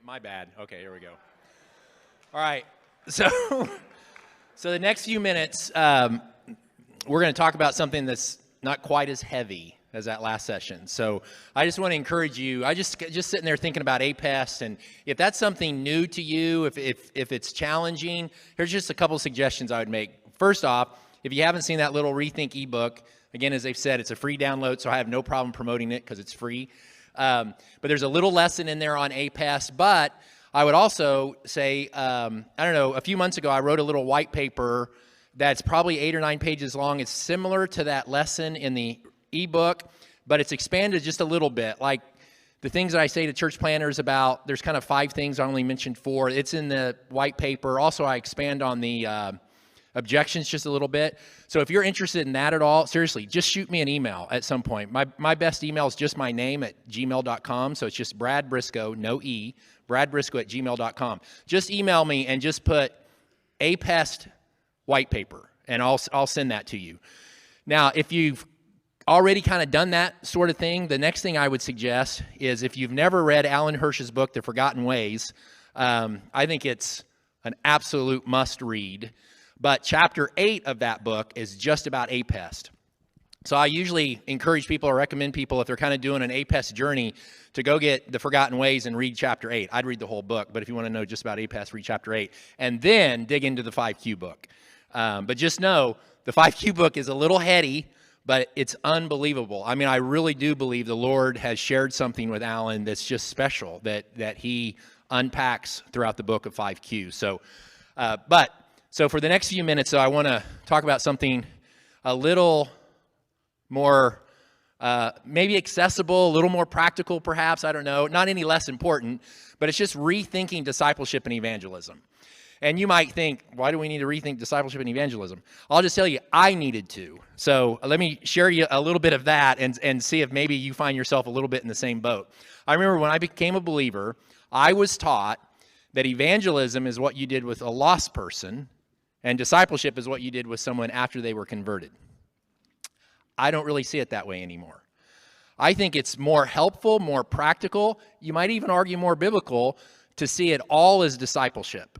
My bad. Okay, here we go. All right. So the next few minutes, we're going to talk about something that's not quite as heavy as that last session. So I just want to encourage you. I just sitting there thinking about APEST, and if that's something new to you, if it's challenging, here's just a couple suggestions I would make. First off, if you haven't seen that little Rethink ebook, again, as they've said, it's a free download, so I have no problem promoting it because it's free. But there's a little lesson in there on APEST. But I would also say, I don't know, a few months ago I wrote a little white paper that's probably 8 or 9 pages long. It's similar to that lesson in the ebook, but it's expanded just a little bit. Like the things that I say to church planners about, there's kind of 5 things, I only mentioned 4. It's in the white paper. Also, I expand on the objections just a little bit. So if you're interested in that at all, seriously, just shoot me an email at some point. My best email is just my name at gmail.com. So it's just Brad Brisco, no E, bradbrisco@gmail.com. Just email me and just put APEST white paper, and I'll send that to you. Now, if you've already kind of done that sort of thing, the next thing I would suggest is if you've never read Alan Hirsch's book, The Forgotten Ways, I think it's an absolute must read. But chapter 8 of that book is just about APEST. So I usually encourage people or recommend people, if they're kind of doing an APEST journey, to go get The Forgotten Ways and read chapter 8. I'd read the whole book, but if you want to know just about APEST, read chapter 8. And then dig into the 5Q book. But just know, the 5Q book is a little heady, but it's unbelievable. I mean, I really do believe the Lord has shared something with Alan that's just special, that he unpacks throughout the book of 5Q. So for the next few minutes, I want to talk about something a little more maybe accessible, a little more practical perhaps, I don't know, not any less important, but it's just rethinking discipleship and evangelism. And you might think, why do we need to rethink discipleship and evangelism? I'll just tell you, I needed to. So let me share you a little bit of that and see if maybe you find yourself a little bit in the same boat. I remember when I became a believer, I was taught that evangelism is what you did with a lost person, and discipleship is what you did with someone after they were converted. I don't really see it that way anymore. I think it's more helpful, more practical, you might even argue more biblical, to see it all as discipleship.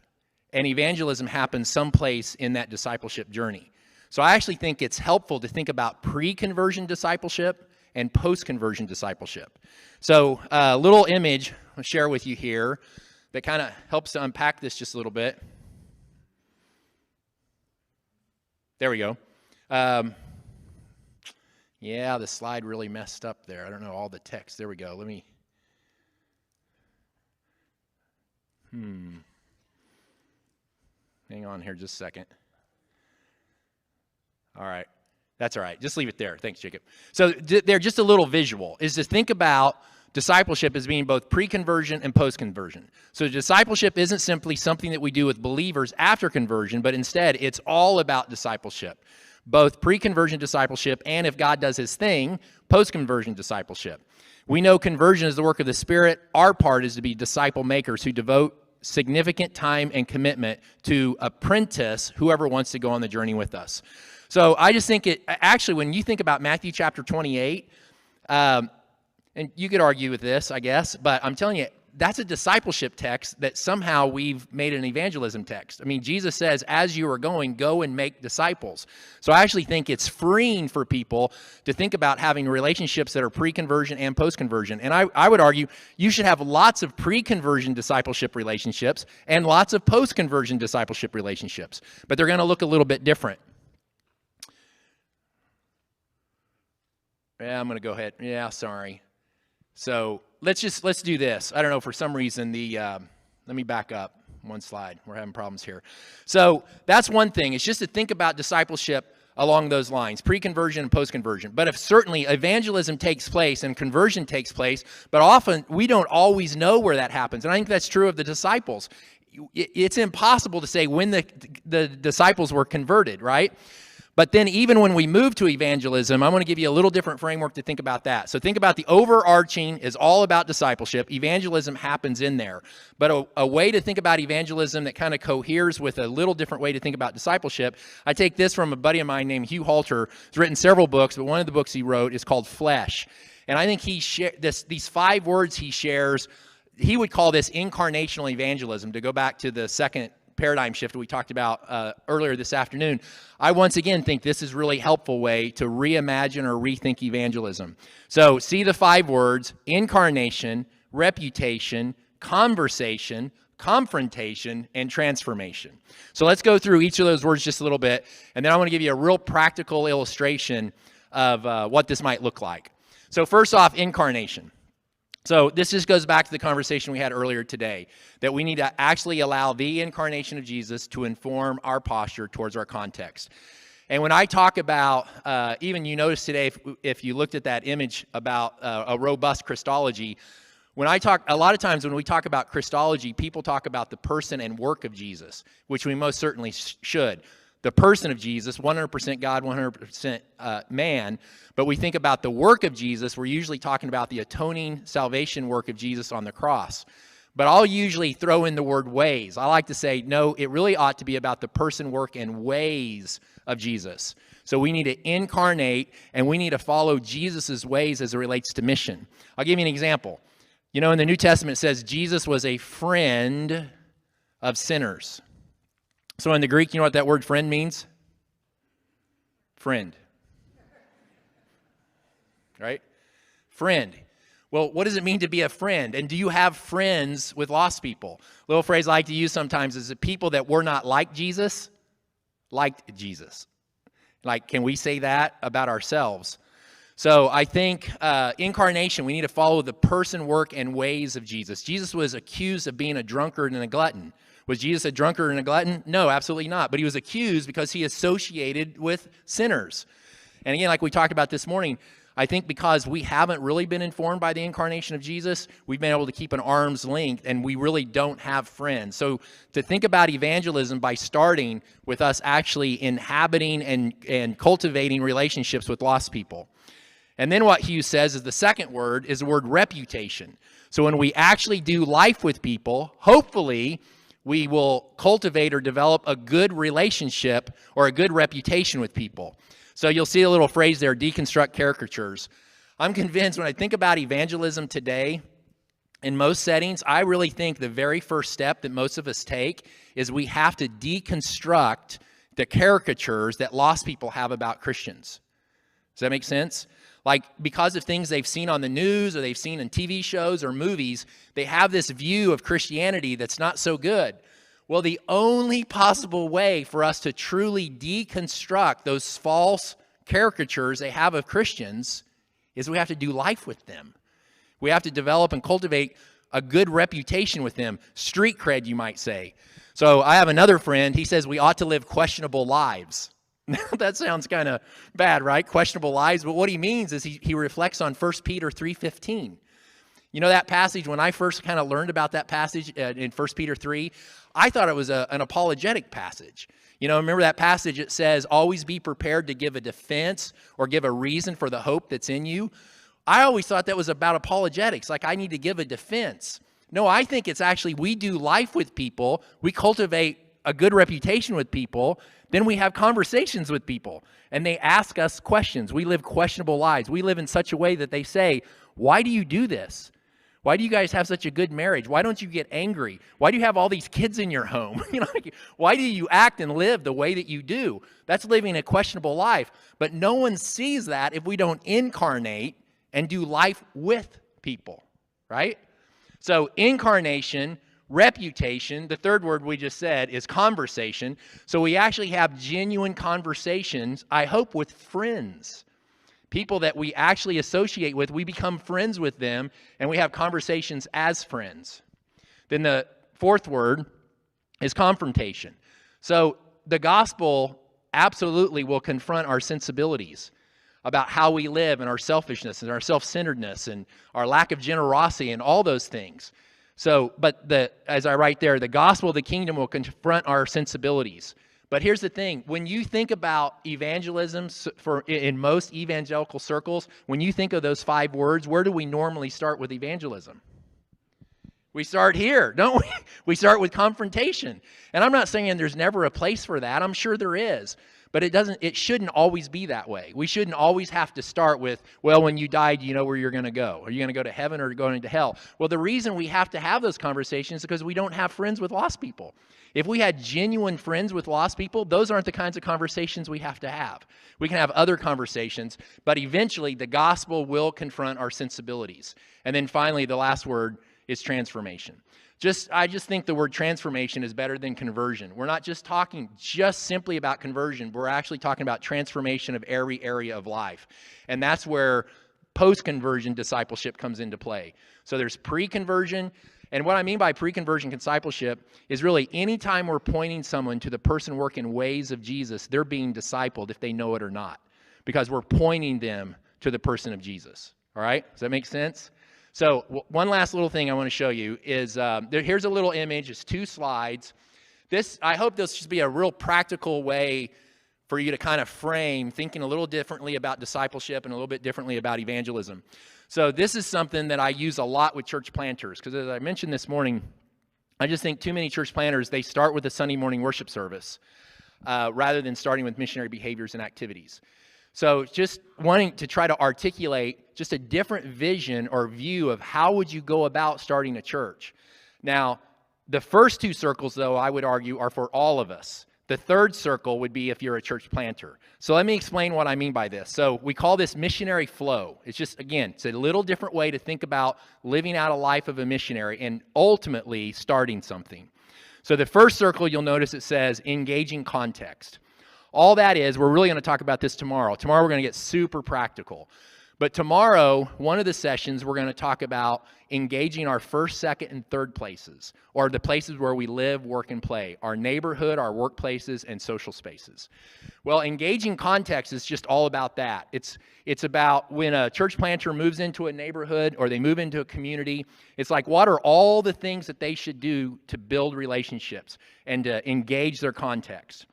And evangelism happens someplace in that discipleship journey. So I actually think it's helpful to think about pre-conversion discipleship and post-conversion discipleship. So a little image I'll share with you here that kind of helps to unpack this just a little bit. There we go. Yeah, the slide really messed up there. I don't know all the text. There we go. Let me... Hang on here just a second. All right. That's all right. Just leave it there. Thanks, Jacob. So they're just a little visual, is to think about discipleship as being both pre-conversion and post-conversion. So discipleship isn't simply something that we do with believers after conversion, but instead it's all about discipleship, both pre-conversion discipleship and, if God does his thing, post-conversion discipleship. We know conversion is the work of the Spirit. Our part is to be disciple makers who devote significant time and commitment to apprentice whoever wants to go on the journey with us. So I just think actually, when you think about Matthew chapter 28, and you could argue with this, I guess, but I'm telling you, that's a discipleship text that somehow we've made an evangelism text. I mean, Jesus says, as you are going, go and make disciples. So I actually think it's freeing for people to think about having relationships that are pre-conversion and post-conversion. And I would argue you should have lots of pre-conversion discipleship relationships and lots of post-conversion discipleship relationships, but they're going to look a little bit different. Yeah, I'm going to go ahead. Yeah, sorry. So let's do this. I don't know, for some reason, let me back up one slide. We're having problems here. So that's one thing. It's just to think about discipleship along those lines, pre-conversion and post-conversion. But if certainly evangelism takes place and conversion takes place, but often we don't always know where that happens. And I think that's true of the disciples. It's impossible to say when the disciples were converted, right? But then even when we move to evangelism, I want to give you a little different framework to think about that. So think about the overarching is all about discipleship. Evangelism happens in there. But a way to think about evangelism that kind of coheres with a little different way to think about discipleship, I take this from a buddy of mine named Hugh Halter. He's written several books, but one of the books he wrote is called Flesh. And I think these 5 words he shares he would call this incarnational evangelism, to go back to the second paradigm shift we talked about earlier this afternoon. I once again think this is really helpful way to reimagine or rethink evangelism. So see the 5 words: incarnation, reputation, conversation, confrontation, and transformation. So let's go through each of those words just a little bit, and then I want to give you a real practical illustration of what this might look like. So first off, incarnation. So this just goes back to the conversation we had earlier today, that we need to actually allow the incarnation of Jesus to inform our posture towards our context. And when I talk about, even you notice today, if you looked at that image about a robust Christology, a lot of times when we talk about Christology, people talk about the person and work of Jesus, which we most certainly should. The person of Jesus, 100% God, 100% man, but we think about the work of Jesus, we're usually talking about the atoning salvation work of Jesus on the cross. But I'll usually throw in the word ways. I like to say, no, it really ought to be about the person, work, and ways of Jesus. So we need to incarnate, and we need to follow Jesus' ways as it relates to mission. I'll give you an example. You know, in the New Testament, it says Jesus was a friend of sinners. So in the Greek, you know what that word friend means? Friend. Right? Friend. Well, what does it mean to be a friend? And do you have friends with lost people? A little phrase I like to use sometimes is that people that were not like Jesus, liked Jesus. Like, can we say that about ourselves? So I think incarnation, we need to follow the person, work, and ways of Jesus. Jesus was accused of being a drunkard and a glutton. Was Jesus a drunkard and a glutton? No, absolutely not. But he was accused because he associated with sinners. And again, like we talked about this morning, I think because we haven't really been informed by the incarnation of Jesus, we've been able to keep an arm's length, and we really don't have friends. So to think about evangelism by starting with us actually inhabiting and cultivating relationships with lost people. And then what Hughes says is the second word is the word reputation. So when we actually do life with people, hopefully we will cultivate or develop a good relationship or a good reputation with people. So you'll see a little phrase there, deconstruct caricatures. I'm convinced when I think about evangelism today, in most settings, I really think the very first step that most of us take is we have to deconstruct the caricatures that lost people have about Christians. Does that make sense? Like, because of things they've seen on the news or they've seen in TV shows or movies, they have this view of Christianity that's not so good. Well, the only possible way for us to truly deconstruct those false caricatures they have of Christians is we have to do life with them. We have to develop and cultivate a good reputation with them. Street cred, you might say. So I have another friend, he says we ought to live questionable lives. That sounds kind of bad, right? Questionable lives. But what he means is he reflects on 1 Peter 3:15. You know that passage, when I first kind of learned about that passage in 1 Peter 3, I thought it was an apologetic passage. You know, remember that passage, it says, always be prepared to give a defense or give a reason for the hope that's in you. I always thought that was about apologetics, like I need to give a defense. No, I think it's actually we do life with people, we cultivate a good reputation with people, then we have conversations with people, and they ask us questions. We live questionable lives. We live in such a way that they say, why do you do this? Why do you guys have such a good marriage? Why don't you get angry? Why do you have all these kids in your home? You know, why do you act and live the way that you do? That's living a questionable life. But no one sees that if we don't incarnate and do life with people, right? So incarnation, reputation, the third word we just said is conversation. So we actually have genuine conversations, I hope, with friends. People that we actually associate with, we become friends with them, and we have conversations as friends. Then the fourth word is confrontation. So the gospel absolutely will confront our sensibilities about how we live and our selfishness and our self-centeredness and our lack of generosity and all those things. So, but as I write there, the gospel of the kingdom will confront our sensibilities. But here's the thing, when you think about evangelism in most evangelical circles, when you think of those 5 words, where do we normally start with evangelism? We start here, don't we? We start with confrontation. And I'm not saying there's never a place for that. I'm sure there is. But it shouldn't always be that way. We shouldn't always have to start with, well, when you die, do you know where you're going to go? Are you going to go to heaven or going to hell? Well, the reason we have to have those conversations is because we don't have friends with lost people. If we had genuine friends with lost people, those aren't the kinds of conversations we have to have. We can have other conversations, but eventually the gospel will confront our sensibilities. And then finally, the last word is transformation. I just think the word transformation is better than conversion. We're not just talking simply about conversion. We're actually talking about transformation of every area of life. And that's where post-conversion discipleship comes into play. So there's pre-conversion. And what I mean by pre-conversion discipleship is really anytime we're pointing someone to the person working ways of Jesus, they're being discipled if they know it or not, because we're pointing them to the person of Jesus. All right? Does that make sense? So one last little thing I want to show you is here's a little image. It's 2 slides. I hope this should be a real practical way for you to kind of frame thinking a little differently about discipleship and a little bit differently about evangelism. So this is something that I use a lot with church planters, because as I mentioned this morning, I just think too many church planters, they start with a Sunday morning worship service rather than starting with missionary behaviors and activities. So just wanting to try to articulate just a different vision or view of how would you go about starting a church. Now, the first 2 circles, though, I would argue are for all of us. The third circle would be if you're a church planter. So let me explain what I mean by this. So we call this missionary flow. It's just, again, it's a little different way to think about living out a life of a missionary and ultimately starting something. So the first circle, you'll notice it says engaging context. All that is, we're really going to talk about this tomorrow. Tomorrow we're going to get super practical. But tomorrow, one of the sessions, we're going to talk about engaging our first, second, and third places, or the places where we live, work, and play, our neighborhood, our workplaces, and social spaces. Well, engaging context is just all about that. It's about when a church planter moves into a neighborhood or they move into a community, it's like, what are all the things that they should do to build relationships and to engage their context?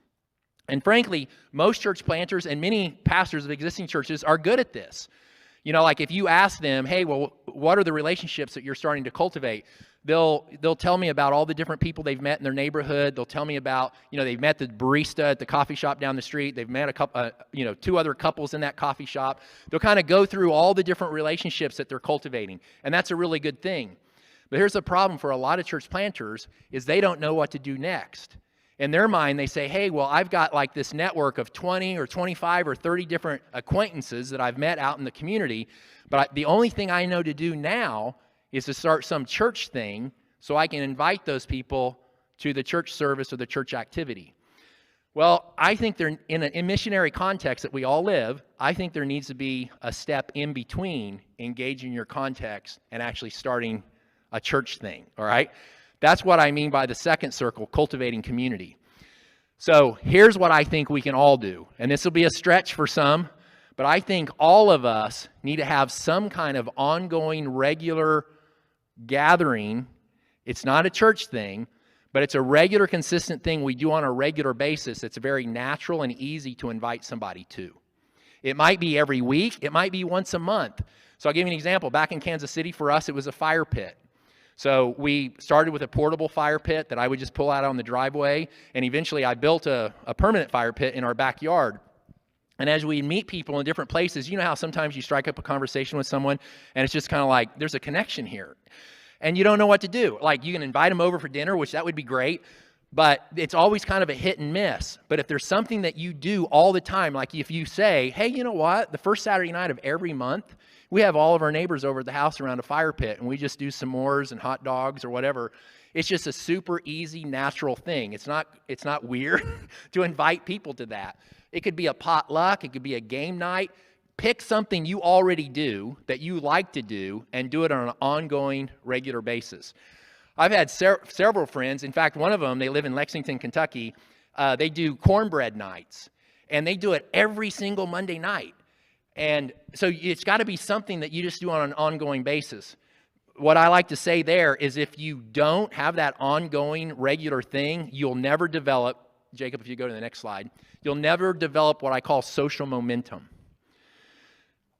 And frankly, most church planters and many pastors of existing churches are good at this. You know, like if you ask them, hey, well, what are the relationships that you're starting to cultivate? They'll tell me about all the different people they've met in their neighborhood. They'll tell me about, they've met the barista at the coffee shop down the street. They've met a couple, 2 other couples in that coffee shop. They'll kind of go through all the different relationships that they're cultivating. And that's a really good thing. But here's the problem for a lot of church planters is they don't know what to do next. In their mind, they say, hey, well, I've got like this network of 20 or 25 or 30 different acquaintances that I've met out in the community, but the only thing I know to do now is to start some church thing so I can invite those people to the church service or the church activity. Well, I think in a missionary context that we all live, I think there needs to be a step in between engaging your context and actually starting a church thing, all right? That's what I mean by the second circle, cultivating community. So here's what I think we can all do. And this will be a stretch for some, but I think all of us need to have some kind of ongoing, regular gathering. It's not a church thing, but it's a regular, consistent thing we do on a regular basis. It's very natural and easy to invite somebody to. It might be every week. It might be once a month. So I'll give you an example. Back in Kansas City, for us, it was a fire pit. So we started with a portable fire pit that I would just pull out on the driveway, and eventually I built a permanent fire pit in our backyard. And as we meet people in different places, you know how sometimes you strike up a conversation with someone, and it's just kind of like, there's a connection here. And you don't know what to do. Like, you can invite them over for dinner, which that would be great, but it's always kind of a hit and miss. But if there's something that you do all the time, like if you say, hey, you know what, the first Saturday night of every month, we have all of our neighbors over at the house around a fire pit, and we just do s'mores and hot dogs or whatever. It's just a super easy, natural thing. It's not weird to invite people to that. It could be a potluck. It could be a game night. Pick something you already do that you like to do and do it on an ongoing, regular basis. I've had several friends. In fact, one of them, they live in Lexington, Kentucky. They do cornbread nights, and they do it every single Monday night. And so it's got to be something that you just do on an ongoing basis. What I like to say there is if you don't have that ongoing, regular thing, you'll never develop, Jacob, if you go to the next slide, you'll never develop what I call social momentum.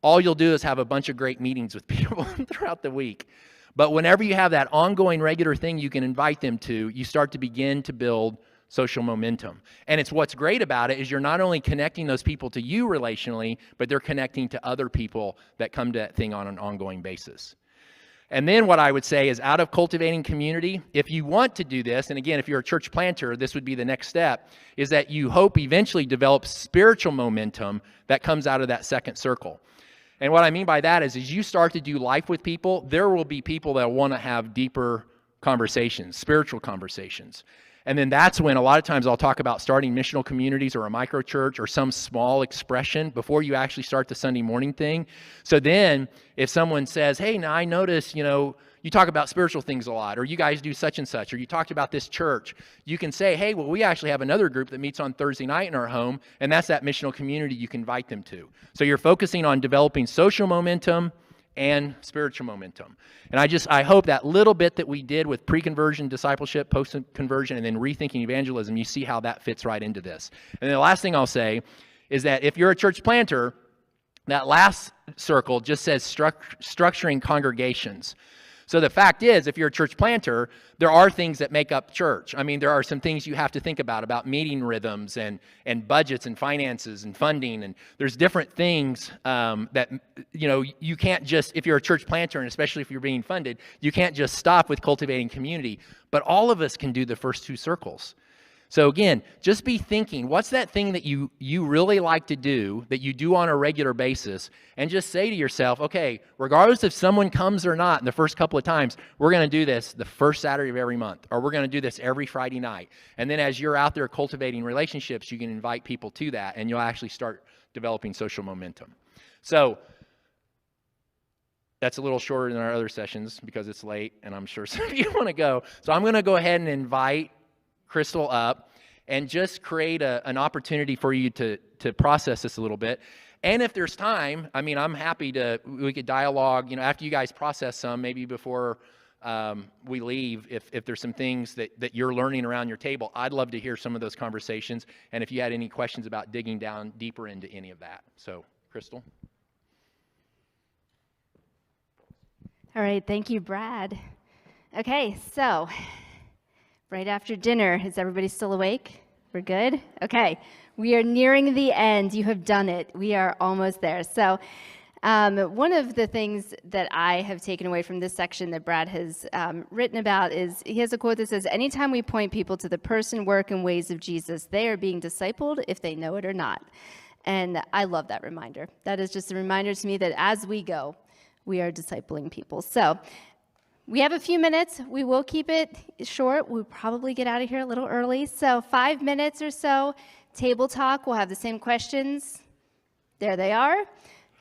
All you'll do is have a bunch of great meetings with people throughout the week. But whenever you have that ongoing, regular thing you can invite them to, you start to begin to build social momentum. And it's what's great about it is you're not only connecting those people to you relationally, but they're connecting to other people that come to that thing on an ongoing basis. And then what I would say is out of cultivating community, if you want to do this, and again, if you're a church planter, this would be the next step, is that you hope eventually develop spiritual momentum that comes out of that second circle. And what I mean by that is as you start to do life with people, there will be people that want to have deeper conversations, spiritual conversations. And then that's when a lot of times I'll talk about starting missional communities or a micro church or some small expression before you actually start the Sunday morning thing. So then if someone says, hey, now I notice, you talk about spiritual things a lot, or you guys do such and such, or you talked about this church, you can say, hey, well, we actually have another group that meets on Thursday night in our home, and that's that missional community you can invite them to. So you're focusing on developing social momentum and spiritual momentum. And I hope that little bit that we did with pre-conversion discipleship, post-conversion, and then rethinking evangelism, you see how that fits right into this. And then the last thing I'll say is that if you're a church planter, that last circle just says structuring congregations. So the fact is, if you're a church planter, there are things that make up church. I mean, there are some things you have to think about meeting rhythms and budgets and finances and funding. And there's different things that, you can't just, if you're a church planter, and especially if you're being funded, you can't just stop with cultivating community. But all of us can do the first two circles. So again, just be thinking, what's that thing that you really like to do, that you do on a regular basis, and just say to yourself, okay, regardless if someone comes or not in the first couple of times, we're going to do this the first Saturday of every month, or we're going to do this every Friday night. And then as you're out there cultivating relationships, you can invite people to that, and you'll actually start developing social momentum. So that's a little shorter than our other sessions because it's late, and I'm sure some of you want to go. So I'm going to go ahead and invite Crystal up and just create an opportunity for you to process this a little bit. And if there's time, I'm happy we could dialogue, after you guys process some, maybe before we leave, if there's some things that you're learning around your table, I'd love to hear some of those conversations. And if you had any questions about digging down deeper into any of that. So, Crystal. All right, thank you, Brad. Okay, so right after dinner, is everybody still awake? We're good? Okay, we are nearing the end. You have done it. We are almost there. So one of the things that I have taken away from this section that Brad has written about is he has a quote that says, anytime we point people to the person, work, and ways of Jesus, they are being discipled if they know it or not. And I love that reminder. That is just a reminder to me that as we go, we are discipling people. So we have a few minutes. We will keep it short. We'll probably get out of here a little early. So 5 minutes or so, table talk. We'll have the same questions. There they are.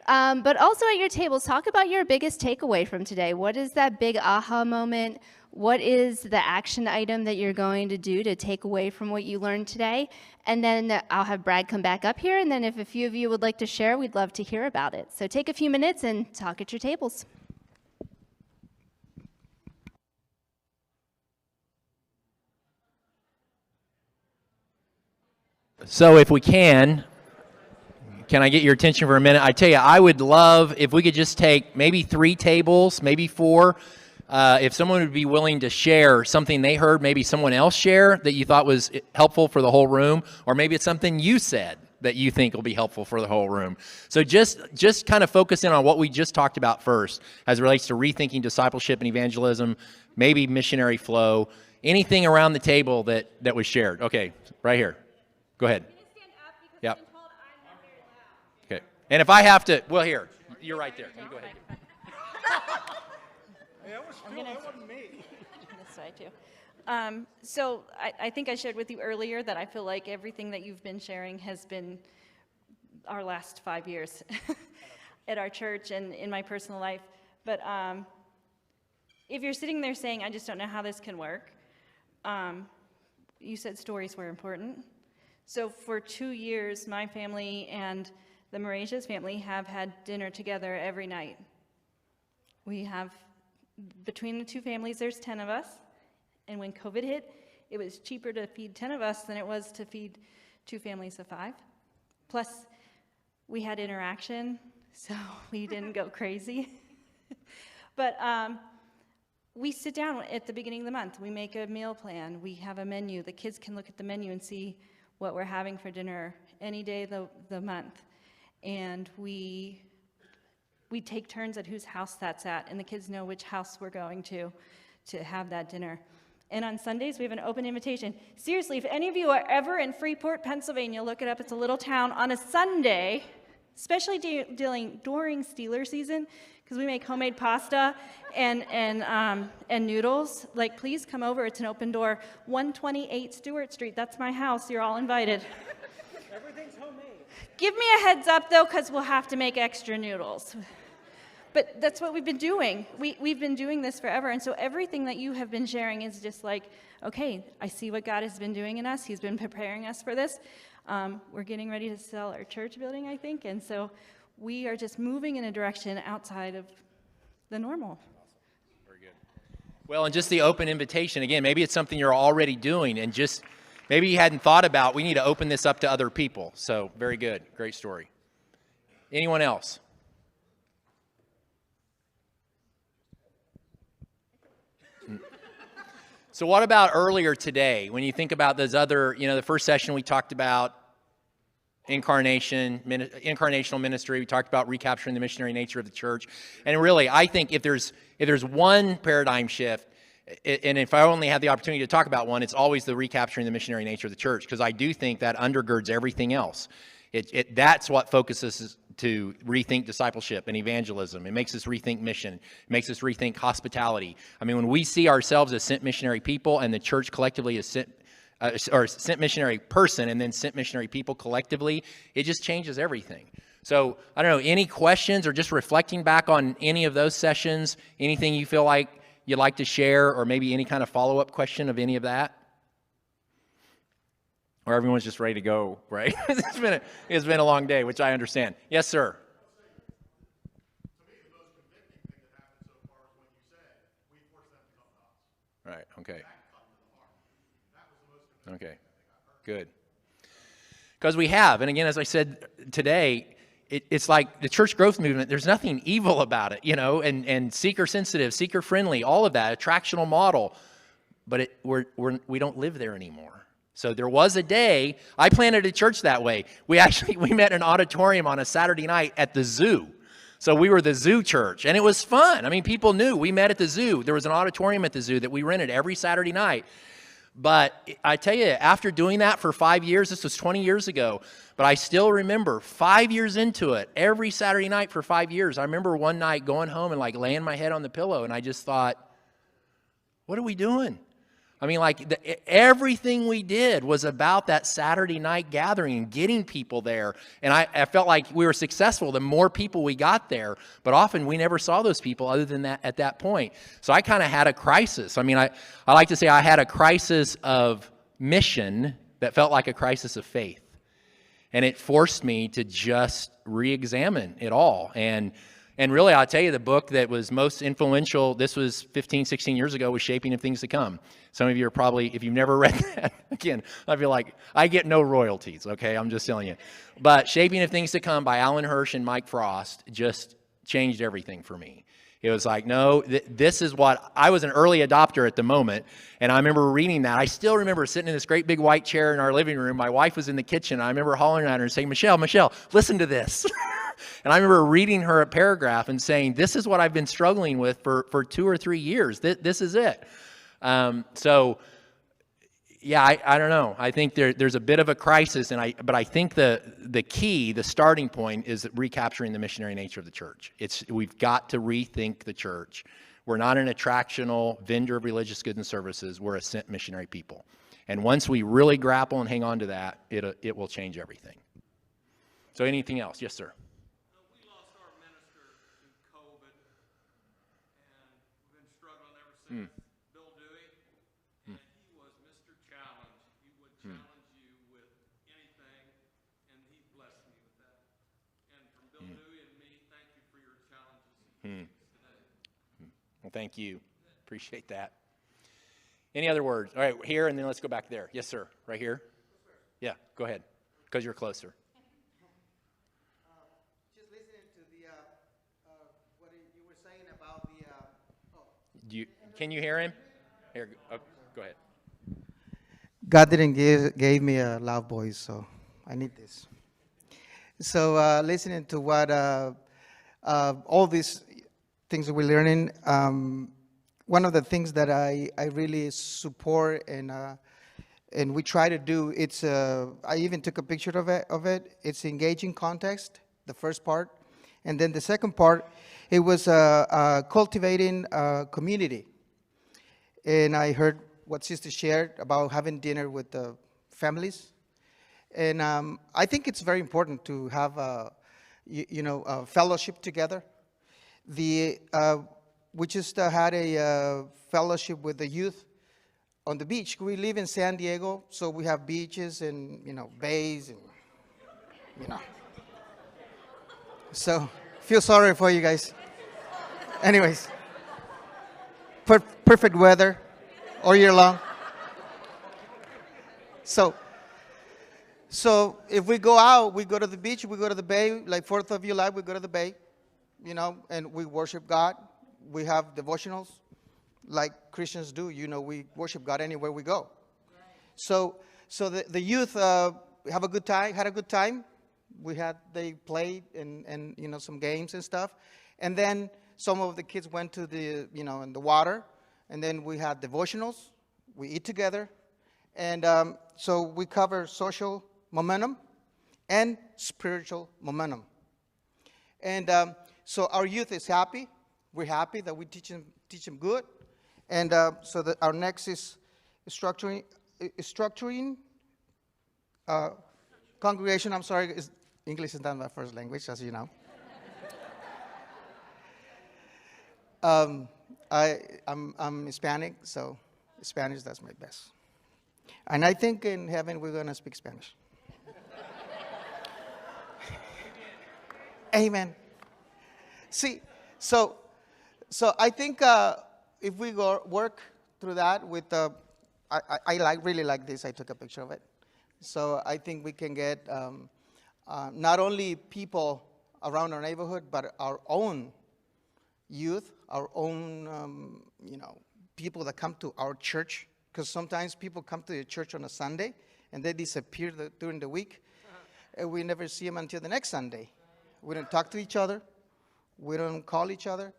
But also at your tables, talk about your biggest takeaway from today. What is that big aha moment? What is the action item that you're going to do to take away from what you learned today? And then I'll have Brad come back up here. And then if a few of you would like to share, we'd love to hear about it. So take a few minutes and talk at your tables. So if we can I get your attention for a minute? I tell you, I would love if we could just take maybe 3 tables, maybe 4. If someone would be willing to share something they heard, maybe someone else share that you thought was helpful for the whole room, or maybe it's something you said that you think will be helpful for the whole room. So just kind of focus in on what we just talked about first as it relates to rethinking discipleship and evangelism, maybe missionary flow, anything around the table that was shared. Okay, right here. Go ahead. Yep. Okay. And if I have to, well, here, you're right there. You go ahead. That wasn't me. This side too. So I think I shared with you earlier that I feel like everything that you've been sharing has been our last 5 years at our church and in my personal life. But if you're sitting there saying, I just don't know how this can work, you said stories were important. So for 2 years, my family and the Morazia's family have had dinner together every night. We have, between the 2 families, there's 10 of us. And when COVID hit, it was cheaper to feed 10 of us than it was to feed 2 families of 5. Plus, we had interaction, so we didn't go crazy. But we sit down at the beginning of the month. We make a meal plan. We have a menu. The kids can look at the menu and see what we're having for dinner any day of the month. And we take turns at whose house that's at, and the kids know which house we're going to have that dinner. And on Sundays, we have an open invitation. Seriously, if any of you are ever in Freeport, Pennsylvania, look it up. It's a little town. On a Sunday, especially during Steeler season, because we make homemade pasta and noodles. Like, please come over. It's an open door. 128 Stewart Street. That's my house. You're all invited. Everything's homemade. Give me a heads up, though, because we'll have to make extra noodles. But that's what we've been doing. We've been doing this forever. And so everything that you have been sharing is just like, okay, I see what God has been doing in us. He's been preparing us for this. We're getting ready to sell our church building, I think. And so we are just moving in a direction outside of the normal. Awesome. Very good. Well, and just the open invitation, again, maybe it's something you're already doing and just maybe you hadn't thought about, we need to open this up to other people. So very good. Great story. Anyone else? So what about earlier today, when you think about those other, the first session we talked about incarnational ministry, we talked about recapturing the missionary nature of the church. And really, I think if there's one paradigm shift, and if I only had the opportunity to talk about one, it's always the recapturing the missionary nature of the church, because I do think that undergirds everything else. That's what focuses us to rethink discipleship and evangelism. It makes us rethink mission. It makes us rethink hospitality. I mean, when we see ourselves as sent missionary people and the church collectively is sent missionary person and then sent missionary people collectively, it just changes everything. So, I don't know, any questions or just reflecting back on any of those sessions, anything you feel like you'd like to share, or maybe any kind of follow-up question of any of that? Or everyone's just ready to go, right? It's been a long day, which I understand. Yes, sir. To me, the most convicting thing that happened so far is when you said, we forced them to come to us. Right, okay. That cut to the heart. That was the most convicting Okay, thing I've heard. good. Because we have, and again, as I said today, it's like the church growth movement, there's nothing evil about it, and seeker-sensitive, seeker-friendly, all of that, attractional model, but we don't live there anymore. So there was a day, I planted a church that way. We met in an auditorium on a Saturday night at the zoo. So we were the zoo church, and it was fun. I mean, people knew we met at the zoo. There was an auditorium at the zoo that we rented every Saturday night. But I tell you, after doing that for 5 years, this was 20 years ago, but I still remember 5 years into it, every Saturday night for 5 years, I remember one night going home and like laying my head on the pillow, and I just thought, what are we doing? I mean, everything we did was about that Saturday night gathering and getting people there. And I felt like we were successful the more people we got there. But often we never saw those people other than that at that point. So I kind of had a crisis. I mean, I like to say I had a crisis of mission that felt like a crisis of faith. And it forced me to just re-examine it all. And really, I'll tell you, the book that was most influential, this was 15, 16 years ago, was Shaping of Things to Come. Some of you are probably, if you've never read that, again, I feel like I get no royalties, okay? I'm just telling you. But Shaping of Things to Come by Alan Hirsch and Mike Frost just changed everything for me. It was like, no, this is what, I was an early adopter at the moment, and I remember reading that. I still remember sitting in this great big white chair in our living room. My wife was in the kitchen. I remember hollering at her and saying, Michelle, listen to this. And I remember reading her a paragraph and saying, this is what I've been struggling with for 2 or 3 years. This is it. So, yeah, I don't know. I think there's a bit of a crisis, but I think the key, the starting point, is recapturing the missionary nature of the church. We've got to rethink the church. We're not an attractional vendor of religious goods and services. We're a sent missionary people. And once we really grapple and hang on to that, it will change everything. So anything else? Yes, sir. We lost our minister to COVID, and we've been struggling ever since. Bill Dewey, and he was Mr. Challenge. He would challenge you with anything, and he blessed me with that. And from Bill Dewey and me, thank you for your challenges today. Well, thank you. Appreciate that. Any other words? All right, here, and then let's go back there. Yes, sir. Right here? Yeah, go ahead, because you're closer. Just listening to what you were saying about Can you hear him? Here, go ahead. God didn't gave me a loud voice, so I need this. So listening to what all these things that we're learning, one of the things that I really support and we try to do, it's I even took a picture of it. It's engaging context, the first part, and then the second part, it was cultivating community. And I heard what Sister shared about having dinner with the families. And I think it's very important to have a fellowship together. We just had a fellowship with the youth on the beach. We live in San Diego, so we have beaches and, bays and, So, feel sorry for you guys. Anyways, perfect weather all year long. So if we go out, we go to the beach, we go to the bay, like 4th of July, we go to the bay, and we worship God. We have devotionals like Christians do. We worship God anywhere we go. So the youth had a good time. They played and some games and stuff. And then some of the kids went to the, in the water. And then we had devotionals. We eat together. And so we cover social momentum and spiritual momentum. And so our youth is happy. We're happy that we teach them good. And so that our next is structuring congregation. I'm sorry, English is not my first language, as you know. I'm Hispanic, so Spanish, that's my best. And I think in heaven we're going to speak Spanish. Amen. See, so I think if we work through that with, I really like this. I took a picture of it. So I think we can get not only people around our neighborhood, but our own youth, our own, people that come to our church. Because sometimes people come to the church on a Sunday and they disappear during the week, and we never see them until the next Sunday. We don't talk to each other. We don't call each other.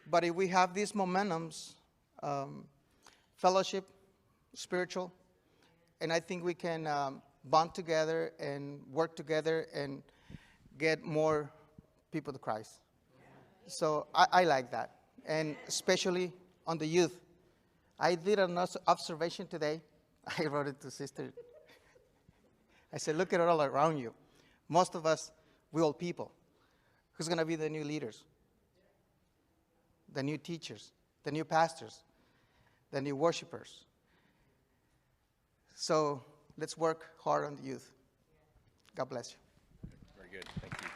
But if we have these momentums, fellowship, spiritual, and I think we can bond together and work together and get more people to Christ. So I like that, and especially on the youth. I did an observation today. I wrote it to Sister. I said, look at it all around you. Most of us, we're old people. Who's going to be the new leaders? The new teachers, the new pastors, the new worshipers. So let's work hard on the youth. God bless you. Very good. Thank you.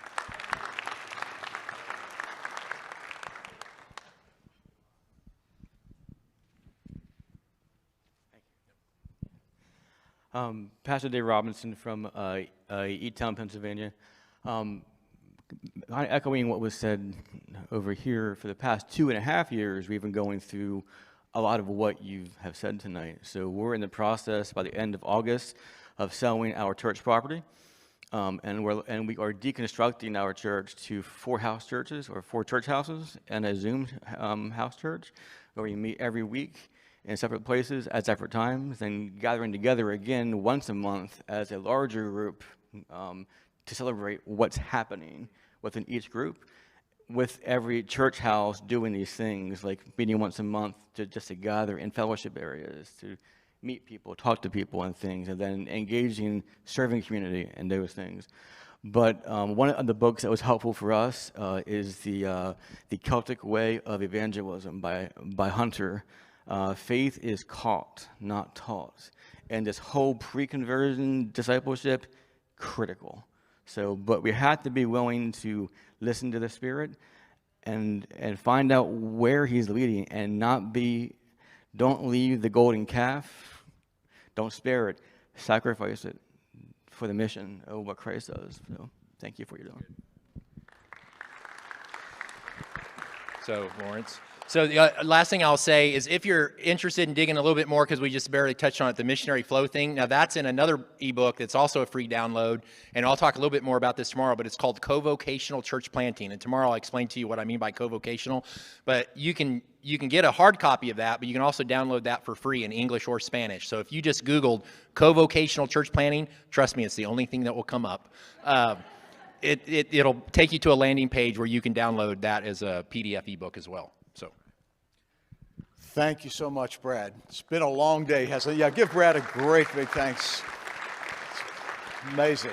Pastor Dave Robinson from E-Town, Pennsylvania. Echoing what was said over here, for the past 2.5 years, we've been going through a lot of what you have said tonight. So we're in the process, by the end of August, of selling our church property. And we are deconstructing our church to 4 house churches, or 4 church houses, and a Zoom house church, where we meet every week in separate places at separate times, and gathering together again once a month as a larger group to celebrate what's happening within each group, with every church house doing these things, like meeting once a month to gather in fellowship areas, to meet people, talk to people and things, and then engaging, serving community and those things. But one of the books that was helpful for us is the Celtic Way of Evangelism by Hunter. Faith is caught, not taught. And this whole pre-conversion discipleship, critical. So, but we have to be willing to listen to the Spirit and find out where He's leading, and don't leave the golden calf. Don't spare it. Sacrifice it for the mission of what Christ does. So, thank you for your doing. So, Lawrence, So the last thing I'll say is if you're interested in digging a little bit more, because we just barely touched on it, the missionary flow thing, now that's in another ebook that's also a free download, and I'll talk a little bit more about this tomorrow, but it's called Co-Vocational Church Planting, and tomorrow I'll explain to you what I mean by co-vocational, but you can get a hard copy of that, but you can also download that for free in English or Spanish. So if you just Googled co-vocational church planting, trust me, it's the only thing that will come up. It'll take you to a landing page where you can download that as a PDF ebook as well. So. Thank you so much, Brad. It's been a long day, hasn't it? Yeah, give Brad a great big thanks. It's amazing.